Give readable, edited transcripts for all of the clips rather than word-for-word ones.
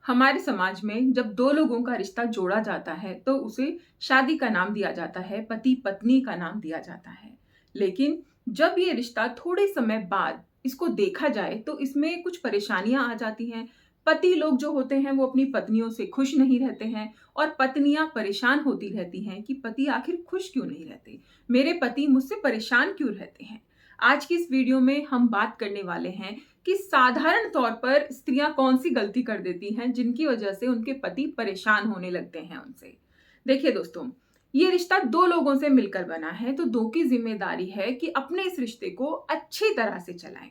हमारे समाज में जब दो लोगों का रिश्ता जोड़ा जाता है तो उसे शादी का नाम दिया जाता है, पति पत्नी का नाम दिया जाता है। लेकिन जब ये रिश्ता थोड़े समय बाद इसको देखा जाए तो इसमें कुछ परेशानियां आ जाती हैं। पति लोग जो होते हैं वो अपनी पत्नियों से खुश नहीं रहते हैं और पत्नियां परेशान होती रहती हैं कि पति आखिर खुश क्यों नहीं रहते, मेरे पति मुझसे परेशान क्यों रहते हैं। आज की इस वीडियो में हम बात करने वाले हैं कि साधारण तौर पर स्त्रियां कौन सी गलती कर देती हैं जिनकी वजह से उनके पति परेशान होने लगते हैं उनसे। देखिए दोस्तों, ये रिश्ता दो लोगों से मिलकर बना है तो दो की जिम्मेदारी है कि अपने इस रिश्ते को अच्छी तरह से चलाएं।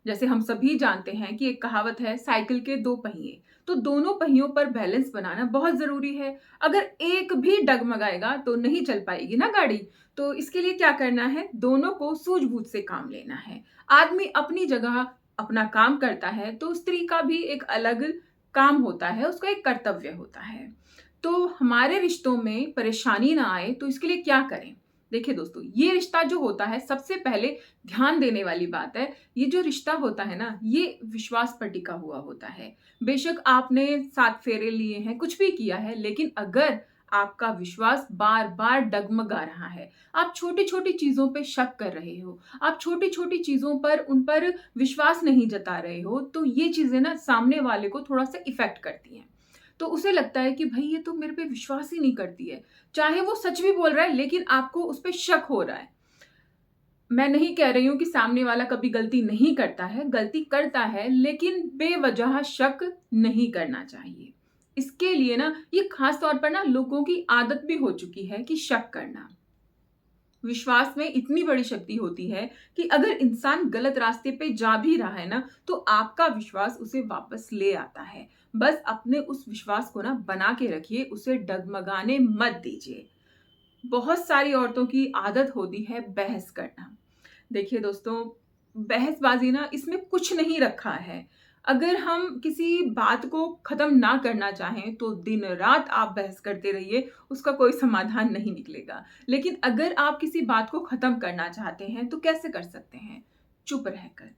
जैसे हम सभी जानते हैं कि एक कहावत है, साइकिल के दो पहिए। तो दोनों पहियों पर बैलेंस बनाना बहुत जरूरी है। अगर एक भी डगमगाएगा तो नहीं चल पाएगी ना गाड़ी। तो इसके लिए क्या करना है, दोनों को सूझबूझ से काम लेना है। आदमी अपनी जगह अपना काम करता है तो स्त्री का भी एक अलग काम होता है, उसका एक कर्तव्य होता है। तो हमारे रिश्तों में परेशानी ना आए तो इसके लिए क्या करें। देखिए दोस्तों, ये रिश्ता जो होता है, सबसे पहले ध्यान देने वाली बात है, ये जो रिश्ता होता है ना, ये विश्वास पर टिका हुआ होता है। बेशक आपने 7 फेरे लिए हैं, कुछ भी किया है, लेकिन अगर आपका विश्वास बार बार डगमगा रहा है, आप छोटी छोटी चीजों पे शक कर रहे हो, आप छोटी छोटी चीजों पर उन पर विश्वास नहीं जता रहे हो, तो ये चीजें ना सामने वाले को थोड़ा सा इफेक्ट करती हैं। तो उसे लगता है कि भाई ये तो मेरे पे विश्वास ही नहीं करती है। चाहे वो सच भी बोल रहा है लेकिन आपको उस पर शक हो रहा है। मैं नहीं कह रही हूं कि सामने वाला कभी गलती नहीं करता है, गलती करता है, लेकिन बेवजह शक नहीं करना चाहिए। इसके लिए ना ये खास तौर पर ना लोगों की आदत भी हो चुकी है कि शक करना। विश्वास में इतनी बड़ी शक्ति होती है कि अगर इंसान गलत रास्ते पे जा भी रहा है ना तो आपका विश्वास उसे वापस ले आता है। बस अपने उस विश्वास को ना बना के रखिए, उसे डगमगाने मत दीजिए। बहुत सारी औरतों की आदत होती है बहस करना। देखिए दोस्तों, बहसबाजी ना, इसमें कुछ नहीं रखा है। अगर हम किसी बात को खत्म ना करना चाहें तो दिन रात आप बहस करते रहिए, उसका कोई समाधान नहीं निकलेगा। लेकिन अगर आप किसी बात को खत्म करना चाहते हैं तो कैसे कर सकते हैं? चुप रहकर।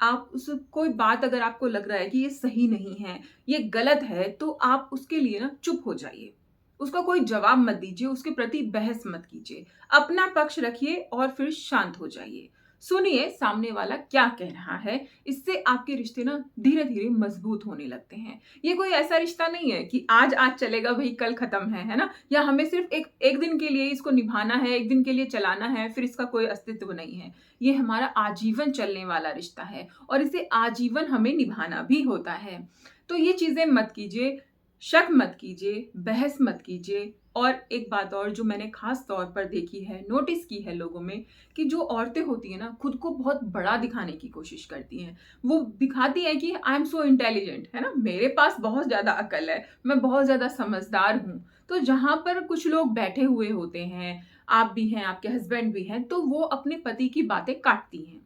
आप उस कोई बात अगर आपको लग रहा है कि ये सही नहीं है, ये गलत है, तो आप उसके लिए ना चुप हो जाइए। उसका कोई जवाब मत दीजिए, उसके प्रति बहस मत कीजिए। अपना पक्ष रखिए और फिर शांत हो जाइए। सुनिए सामने वाला क्या कह रहा है। इससे आपके रिश्ते ना धीरे धीरे मजबूत होने लगते हैं। ये कोई ऐसा रिश्ता नहीं है कि आज आज चलेगा भाई, कल खत्म है ना, या हमें सिर्फ एक एक दिन के लिए इसको निभाना है, एक दिन के लिए चलाना है, फिर इसका कोई अस्तित्व नहीं है। ये हमारा आजीवन चलने वाला रिश्ता है और इसे आजीवन हमें निभाना भी होता है। तो ये चीजें मत कीजिए, शक मत कीजिए, बहस मत कीजिए। और एक बात और जो मैंने खास तौर पर देखी है, नोटिस की है लोगों में, कि जो औरतें होती हैं ना, खुद को बहुत बड़ा दिखाने की कोशिश करती हैं। वो दिखाती हैं कि आई एम सो इंटेलिजेंट, है ना, मेरे पास बहुत ज्यादा अकल है, मैं बहुत ज्यादा समझदार हूँ। तो जहां पर कुछ लोग बैठे हुए होते हैं, आप भी हैं, आपके हस्बैंड भी हैं, तो वो अपने पति की बातें काटती हैं,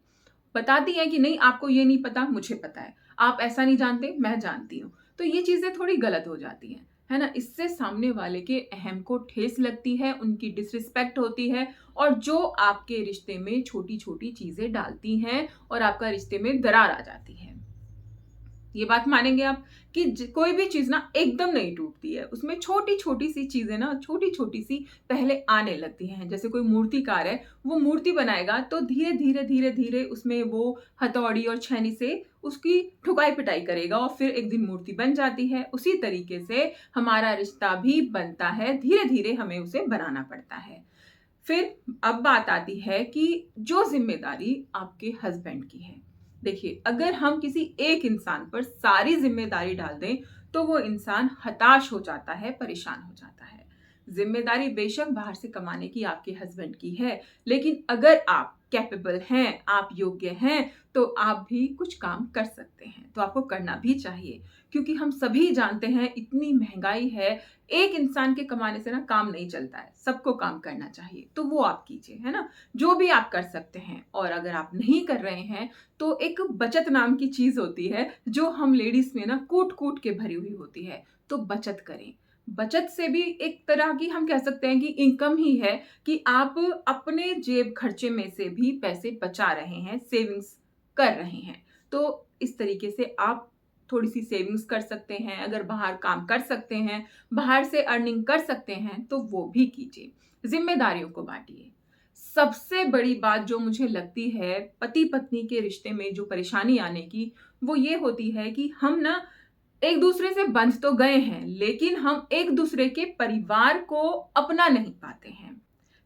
बताती हैं कि नहीं आपको ये नहीं पता, मुझे पता है, आप ऐसा नहीं जानते, मैं जानती हूँ। तो ये चीजें थोड़ी गलत हो जाती हैं, है ना। इससे सामने वाले के अहम को ठेस लगती है, उनकी डिसरिस्पेक्ट होती है, और जो आपके रिश्ते में छोटी छोटी चीजें डालती हैं और आपका रिश्ते में दरार आ जाती है। ये बात मानेंगे आप कि कोई भी चीज ना एकदम नहीं टूटती है, उसमें छोटी छोटी सी चीजें ना, छोटी छोटी सी पहले आने लगती हैं। जैसे कोई मूर्तिकार है, वो मूर्ति बनाएगा तो धीरे धीरे धीरे धीरे उसमें वो हथौड़ी और छेनी से उसकी ठुकाई पिटाई करेगा और फिर एक दिन मूर्ति बन जाती है। उसी तरीके से हमारा रिश्ता भी बनता है, धीरे धीरे हमें उसे बनाना पड़ता है। फिर अब बात आती है कि जो जिम्मेदारी आपके हस्बैंड की है। देखिए, अगर हम किसी एक इंसान पर सारी जिम्मेदारी डाल दें तो वो इंसान हताश हो जाता है, परेशान हो जाता है। जिम्मेदारी बेशक बाहर से कमाने की आपके हस्बैंड की है, लेकिन अगर आप कैपेबल हैं, आप योग्य हैं, तो आप भी कुछ काम कर सकते हैं, तो आपको करना भी चाहिए। क्योंकि हम सभी जानते हैं इतनी महंगाई है, एक इंसान के कमाने से ना काम नहीं चलता है, सबको काम करना चाहिए। तो वो आप कीजिए, है ना, जो भी आप कर सकते हैं। और अगर आप नहीं कर रहे हैं तो एक बचत नाम की चीज होती है जो हम लेडीज में ना कूट कूट के भरी हुई होती है। तो बचत करें। बचत से भी एक तरह की हम कह सकते हैं कि इनकम ही है, कि आप अपने जेब खर्चे में से भी पैसे बचा रहे हैं, सेविंग्स कर रहे हैं। तो इस तरीके से आप थोड़ी सी सेविंग्स कर सकते हैं, अगर बाहर काम कर सकते हैं, बाहर से अर्निंग कर सकते हैं तो वो भी कीजिए। जिम्मेदारियों को बांटिए। सबसे बड़ी बात जो मुझे लगती है पति पत्नी के रिश्ते में जो परेशानी आने की, वो ये होती है कि हम ना एक दूसरे से बंध तो गए हैं, लेकिन हम एक दूसरे के परिवार को अपना नहीं पाते हैं।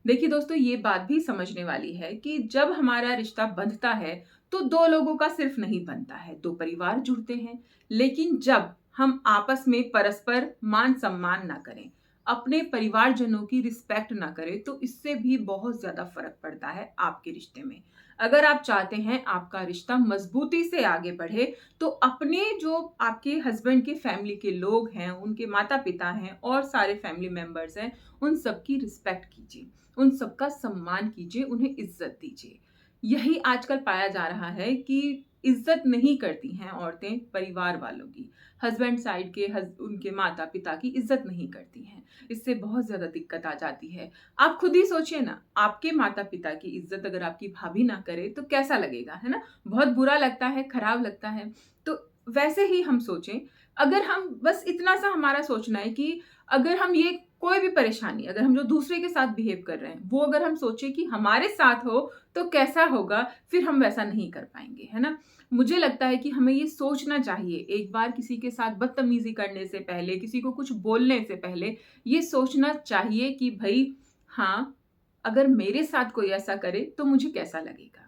देखिए दोस्तों, ये बात भी समझने वाली है कि जब हमारा रिश्ता बंधता है तो दो लोगों का सिर्फ नहीं बनता है, दो परिवार जुड़ते हैं। लेकिन जब हम आपस में परस्पर मान सम्मान ना करें, अपने परिवारजनों की रिस्पेक्ट ना करें, तो इससे भी बहुत ज्यादा फर्क पड़ता है आपके रिश्ते में। अगर आप चाहते हैं आपका रिश्ता मजबूती से आगे बढ़े, तो अपने जो आपके हस्बैंड के फैमिली के लोग हैं, उनके माता पिता हैं और सारे फैमिली मेंबर्स हैं, उन सबकी रिस्पेक्ट कीजिए, उन सबका सम्मान कीजिए, उन्हें इज्जत दीजिए। यही आजकल पाया जा रहा है कि इज्जत नहीं करती हैं औरतें परिवार वालों की, हस्बैंड साइड के उनके माता पिता की इज्जत नहीं करती हैं। इससे बहुत ज्यादा दिक्कत आ जाती है। आप खुद ही सोचिए ना, आपके माता पिता की इज्जत अगर आपकी भाभी ना करे तो कैसा लगेगा, है ना? बहुत बुरा लगता है, खराब लगता है। तो वैसे ही हम सोचें, अगर हम बस इतना सा हमारा सोचना है कि अगर हम ये कोई भी परेशानी, अगर हम जो दूसरे के साथ बिहेव कर रहे हैं वो अगर हम सोचे कि हमारे साथ हो तो कैसा होगा, फिर हम वैसा नहीं कर पाएंगे, है ना? मुझे लगता है कि हमें ये सोचना चाहिए, एक बार किसी के साथ बदतमीजी करने से पहले, किसी को कुछ बोलने से पहले ये सोचना चाहिए कि भाई हाँ, अगर मेरे साथ कोई ऐसा करे तो मुझे कैसा लगेगा।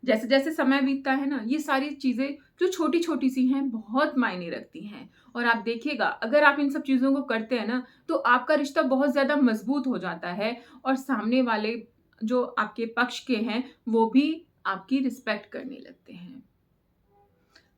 जैसे जैसे समय बीतता है ना, ये सारी चीजें जो छोटी छोटी सी हैं बहुत मायने रखती हैं। और आप देखिएगा, अगर आप इन सब चीजों को करते हैं ना, तो आपका रिश्ता बहुत ज्यादा मजबूत हो जाता है और सामने वाले जो आपके पक्ष के हैं वो भी आपकी रिस्पेक्ट करने लगते हैं।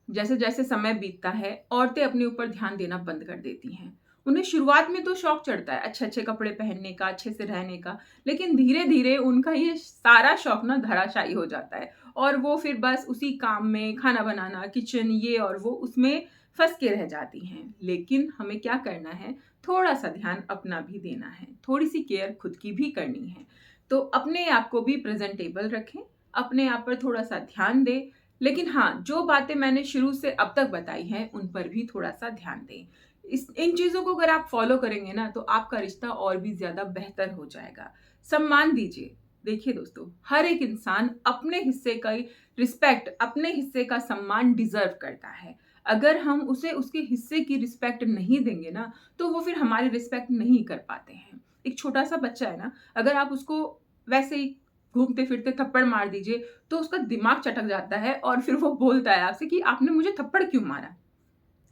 जैसे जैसे समय बीतता है, औरतें अपने ऊपर ध्यान देना बंद कर देती हैं। उन्हें शुरुआत में तो शौक चढ़ता है अच्छे अच्छे कपड़े पहनने का, अच्छे से रहने का, लेकिन धीरे धीरे उनका ये सारा शौक ना धराशायी हो जाता है और वो फिर बस उसी काम में, खाना बनाना, किचन, ये और वो, उसमें फंस के रह जाती हैं। लेकिन हमें क्या करना है, थोड़ा सा ध्यान अपना भी देना है, थोड़ी सी केयर खुद की भी करनी है। तो अपने आप को भी प्रेजेंटेबल रखें, अपने आप पर थोड़ा सा ध्यान दें। लेकिन हाँ, जो बातें मैंने शुरू से अब तक बताई हैं उन पर भी थोड़ा सा ध्यान दें। इन चीजों को अगर आप फॉलो करेंगे ना, तो आपका रिश्ता और भी ज्यादा बेहतर हो जाएगा। सम्मान दीजिए। देखिए दोस्तों, हर एक इंसान अपने हिस्से का रिस्पेक्ट, अपने हिस्से का सम्मान डिजर्व करता है। अगर हम उसे उसके हिस्से की रिस्पेक्ट नहीं देंगे ना, तो वो फिर हमारी रिस्पेक्ट नहीं कर पाते हैं। एक छोटा सा बच्चा है ना, अगर आप उसको वैसे ही घूमते फिरते थप्पड़ मार दीजिए तो उसका दिमाग चटक जाता है और फिर वो बोलता है आपसे कि आपने मुझे थप्पड़ क्यों मारा,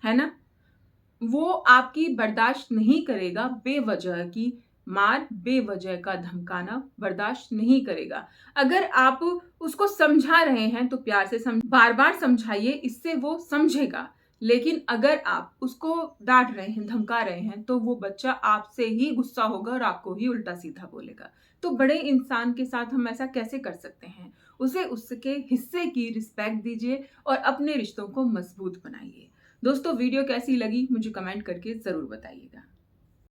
है ना? वो आपकी बर्दाश्त नहीं करेगा, बेवजह की मार, बेवजह का धमकाना बर्दाश्त नहीं करेगा। अगर आप उसको समझा रहे हैं तो प्यार से बार बार समझाइए, इससे वो समझेगा। लेकिन अगर आप उसको डांट रहे हैं, धमका रहे हैं, तो वो बच्चा आपसे ही गुस्सा होगा और आपको ही उल्टा सीधा बोलेगा। तो बड़े इंसान के साथ हम ऐसा कैसे कर सकते हैं? उसे उसके हिस्से की रिस्पेक्ट दीजिए और अपने रिश्तों को मजबूत बनाइए। दोस्तों, वीडियो कैसी लगी मुझे कमेंट करके जरूर बताइएगा।